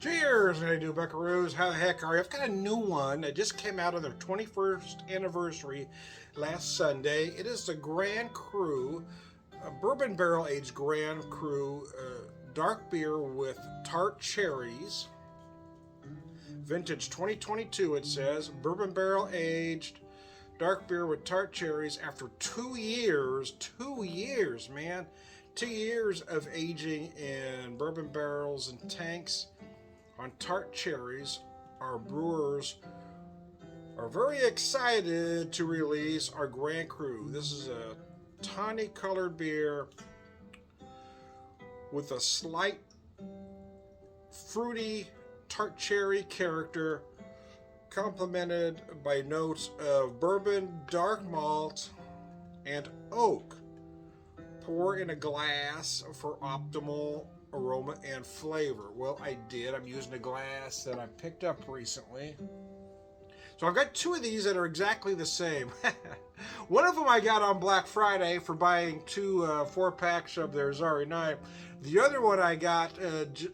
Cheers, I do buckaroos. How the heck are you? I've got a new one that just came out on their 21st anniversary last Sunday. It is the Grand Cru, a bourbon barrel aged Grand Cru dark beer with tart cherries. Vintage 2022, it says. Bourbon barrel aged dark beer with tart cherries after 2 years. 2 years, man. 2 years of aging in bourbon barrels and tanks on tart cherries. Our brewers are very excited to release our Grand Cru. This is a tawny colored beer with a slight fruity tart cherry character, complemented by notes of bourbon, dark malt, and oak. Pour in a glass for optimal aroma and flavor. Well, I did. I'm using a glass that I picked up recently. So I've got two of these that are exactly the same. One of them I got on Black Friday for buying two 4-packs of their Zari 9. The other one I got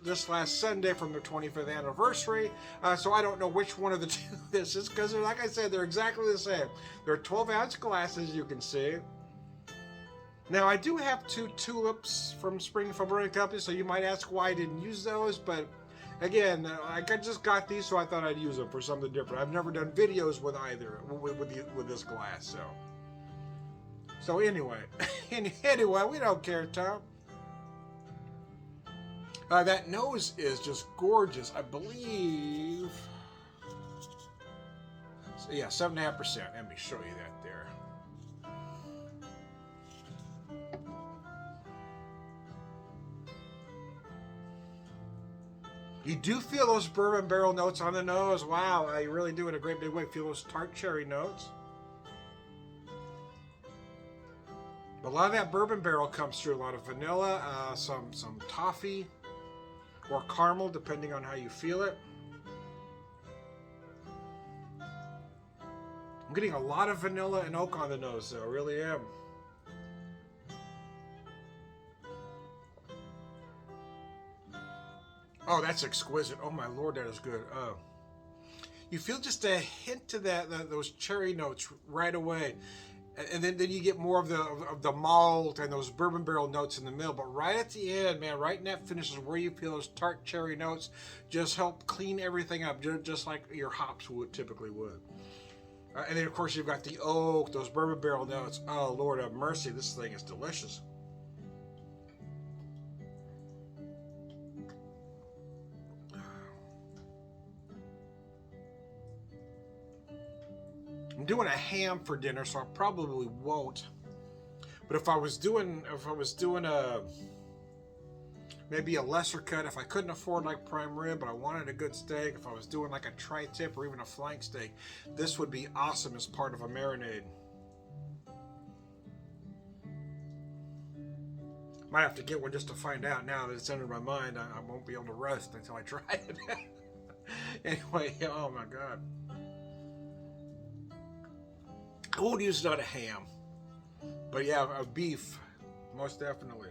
this last Sunday from their 25th anniversary. So I don't know which one of the two this is, because like I said, they're exactly the same. They're 12-ounce glasses, you can see. Now, I do have two tulips from Springfield Brewing Company, so you might ask why I didn't use those, but again, I just got these, so I thought I'd use them for something different. I've never done videos with either, with this glass, so. So anyway, anyway, we don't care, Tom. That nose is just gorgeous, I believe. So yeah, 7.5%. Let me show you that there. You do feel those bourbon barrel notes on the nose. Wow, you really do in a great big way. Feel those tart cherry notes. A lot of that bourbon barrel comes through. A lot of vanilla, some toffee, or caramel, depending on how you feel it. I'm getting a lot of vanilla and oak on the nose, though. I really am. Oh, that's exquisite. Oh my lord, that is good. Oh. You feel just a hint of those cherry notes right away. And then you get more of the malt and those bourbon barrel notes in the middle. But right at the end, man, right in that finish is where you feel those tart cherry notes just help clean everything up, just like your hops typically would. And then, of course, you've got the oak, those bourbon barrel notes. Oh, Lord have mercy, this thing is delicious. I'm doing a ham for dinner, so I probably won't. But if I was doing maybe a lesser cut, if I couldn't afford like prime rib, but I wanted a good steak, if I was doing like a tri-tip or even a flank steak, this would be awesome as part of a marinade. Might have to get one just to find out. Now that it's entered my mind, I won't be able to rest until I try it. Anyway, oh my god. I won't use it on a ham, but yeah, a beef, most definitely.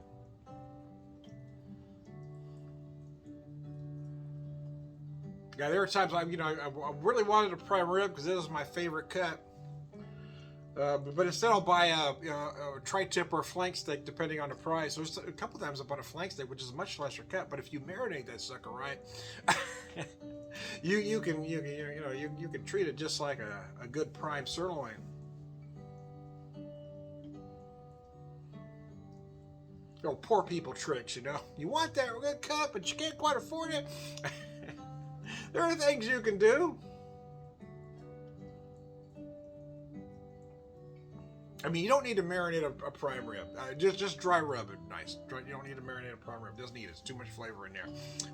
Yeah, there are times I really wanted a prime rib because this is my favorite cut. But instead I'll buy a tri-tip or a flank steak depending on the price. There's a couple times I bought a flank steak, which is a much lesser cut. But if you marinate that sucker right, you can treat it just like a good prime sirloin. Poor people tricks, You want that good cut, but you can't quite afford it. There are things you can do. I mean, you don't need to marinate a prime rib. Just dry rub it nice. You don't need to marinate a prime rib. It doesn't need it. It's too much flavor in there,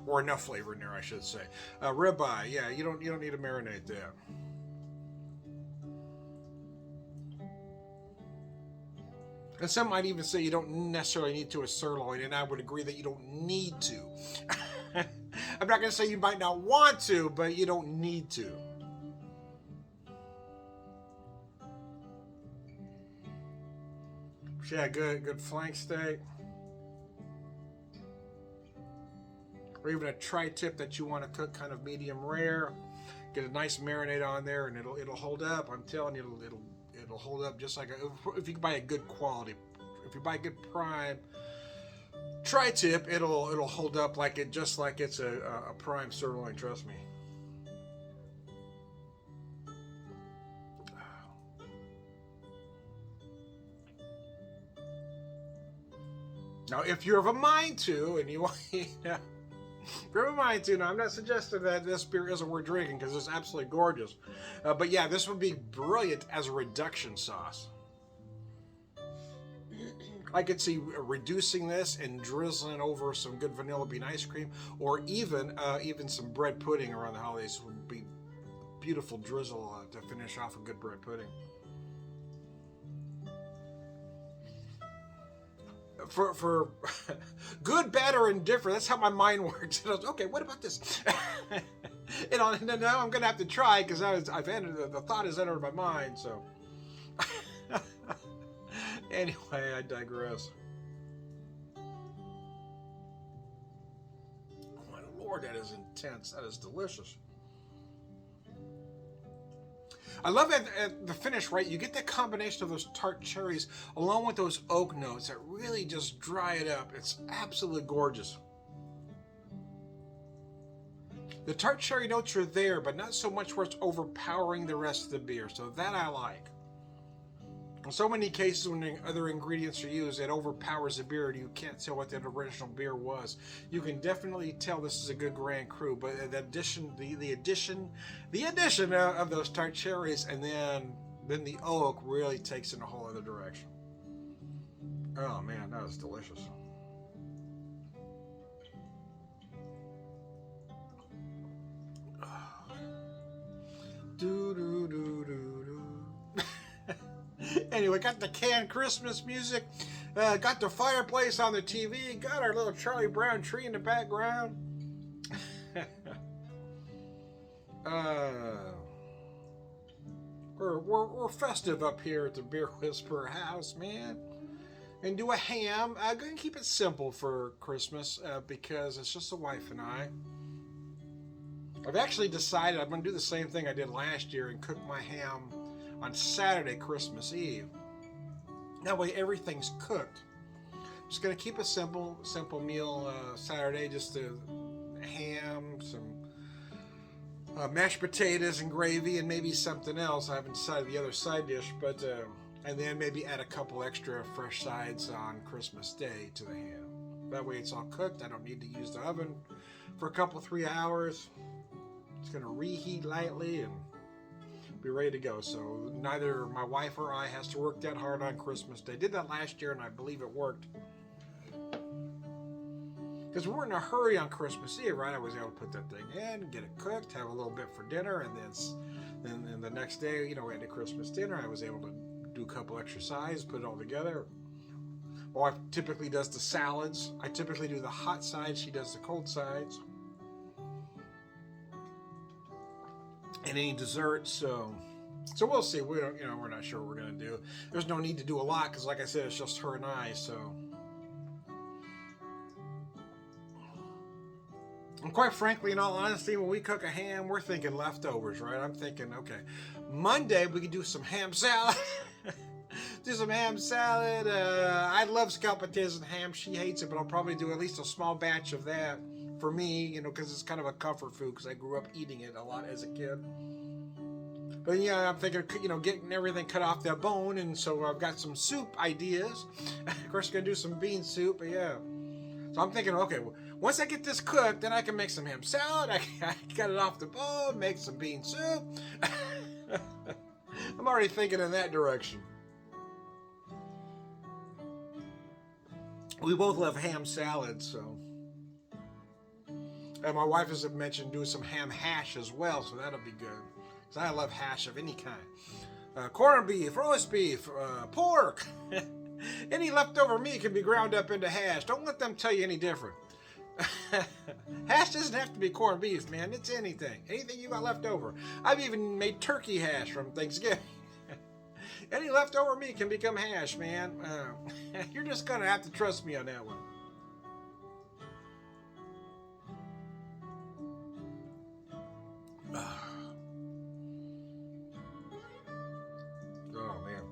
or enough flavor in there, I should say. Ribeye, yeah, you don't need to marinate that. And some might even say you don't necessarily need to a sirloin, and I would agree that you don't need to. I'm not going to say you might not want to, but you don't need to. Yeah, good flank steak. or even a tri-tip that you want to cook kind of medium rare. Get a nice marinade on there, and it'll hold up. I'm telling you, it'll hold up just like if you buy a good quality. If you buy a good prime tri-tip, it'll hold up just like it's a prime sirloin. Trust me. Now, if you're of a mind to, and you want, if you're of a mind to, now I'm not suggesting that this beer isn't worth drinking because it's absolutely gorgeous. But yeah, this would be brilliant as a reduction sauce. I could see reducing this and drizzling over some good vanilla bean ice cream, or even some bread pudding around the holidays would be a beautiful drizzle to finish off a good bread pudding. For good, bad, or indifferent, that's how my mind works. Okay, what about this? Now I'm gonna have to try because the thought has entered my mind. So anyway, I digress. Oh my Lord, that is intense. That is delicious. I love at the finish, right? You get that combination of those tart cherries along with those oak notes that really just dry it up. It's absolutely gorgeous. The tart cherry notes are there, but not so much where it's overpowering the rest of the beer. So that I like. In so many cases, when other ingredients are used, it overpowers the beer and you can't tell what that original beer was. You can definitely tell this is a good Grand Cru, but the addition of those tart cherries and then the oak really takes it in a whole other direction. Oh man, that was delicious. Do do do do do. Anyway, got the canned Christmas music, got the fireplace on the TV, got our little Charlie Brown tree in the background. We're festive up here at the Beer Whisperer house, man. And do a ham. I'm going to keep it simple for Christmas because it's just the wife and I. I've actually decided I'm going to do the same thing I did last year and cook my ham on Saturday, Christmas Eve. That way everything's cooked. I'm just going to keep a simple meal Saturday, just a ham, some mashed potatoes and gravy, and maybe something else. I haven't decided the other side dish, but and then maybe add a couple extra fresh sides on Christmas Day to the ham. That way it's all cooked. I don't need to use the oven for a couple, 3 hours. It's going to reheat lightly and be ready to go. So neither my wife or I has to work that hard on Christmas Day. Did that last year and I believe it worked. Because we weren't in a hurry on Christmas Eve, right? I was able to put that thing in, get it cooked, have a little bit for dinner, and then the next day, we had a Christmas dinner. I was able to do a couple extra sides, put it all together. My wife typically does the salads. I typically do the hot sides. She does the cold sides. And any desserts, so we'll see. We don't, we're not sure what we're gonna do. There's no need to do a lot because, like I said, it's just her and I. So, and quite frankly, in all honesty, when we cook a ham, we're thinking leftovers, right? I'm thinking, okay, Monday we could do some ham salad. Do some ham salad. I love scalloped potatoes and ham. She hates it, but I'll probably do at least a small batch of that. For me, because it's kind of a comfort food because I grew up eating it a lot as a kid. But yeah, I'm thinking, getting everything cut off that bone, and so I've got some soup ideas. Of course, gonna do some bean soup, but yeah. So I'm thinking, okay, once I get this cooked, then I can make some ham salad. I can cut it off the bone, make some bean soup. I'm already thinking in that direction. We both love ham salad, so. And my wife has mentioned doing some ham hash as well, so that'll be good. Because I love hash of any kind. Corned beef, roast beef, pork. Any leftover meat can be ground up into hash. Don't let them tell you any different. Hash doesn't have to be corned beef, man. It's anything. Anything you got left over. I've even made turkey hash from Thanksgiving. Any leftover meat can become hash, man. You're just going to have to trust me on that one.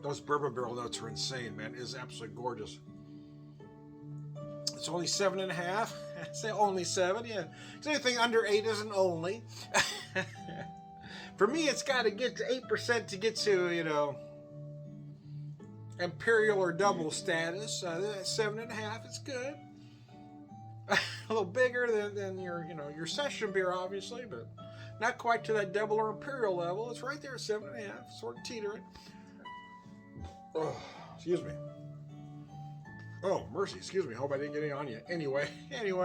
Those bourbon barrel notes are insane, man. It is absolutely gorgeous. It's only 7.5. I say only 7, yeah. Because anything under 8 isn't only. For me, it's got to get to 8% to get to, you know, imperial or double status. 7.5 is good. A little bigger than your, you know, your session beer, obviously, but not quite to that double or imperial level. It's right there at 7.5, sort of teetering. Oh, excuse me. Oh, mercy, excuse me. Hope I didn't get any on you. Anyway,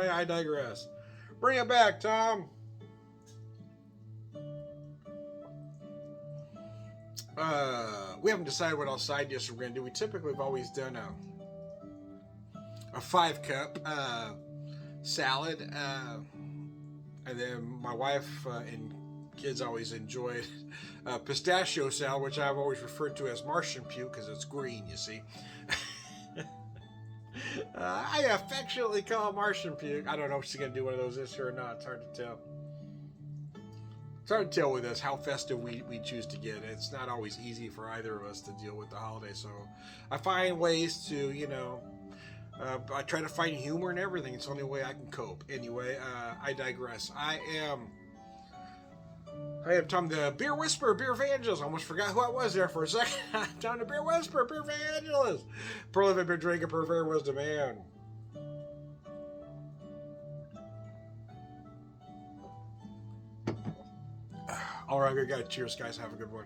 I digress. Bring it back, Tom. We haven't decided what else side dish we're going to do. We typically have always done a 5-cup salad. And then my wife and kids always enjoyed pistachio salad, which I've always referred to as Martian puke because it's green, you see. I affectionately call it Martian puke. I don't know if she's going to do one of those this year or not. It's hard to tell. It's hard to tell with us how festive we choose to get. It's not always easy for either of us to deal with the holiday. So I find ways to, you know, I try to find humor in everything. It's the only way I can cope. Anyway, I digress. I am Tom, the Beer Whisperer, Beer Evangelist. I almost forgot who I was there for a second. Tom, the Beer Whisperer, Beer Evangelist. Prolific beer drinker, preferred wisdom man. All right, good guy. Cheers, guys. Have a good one.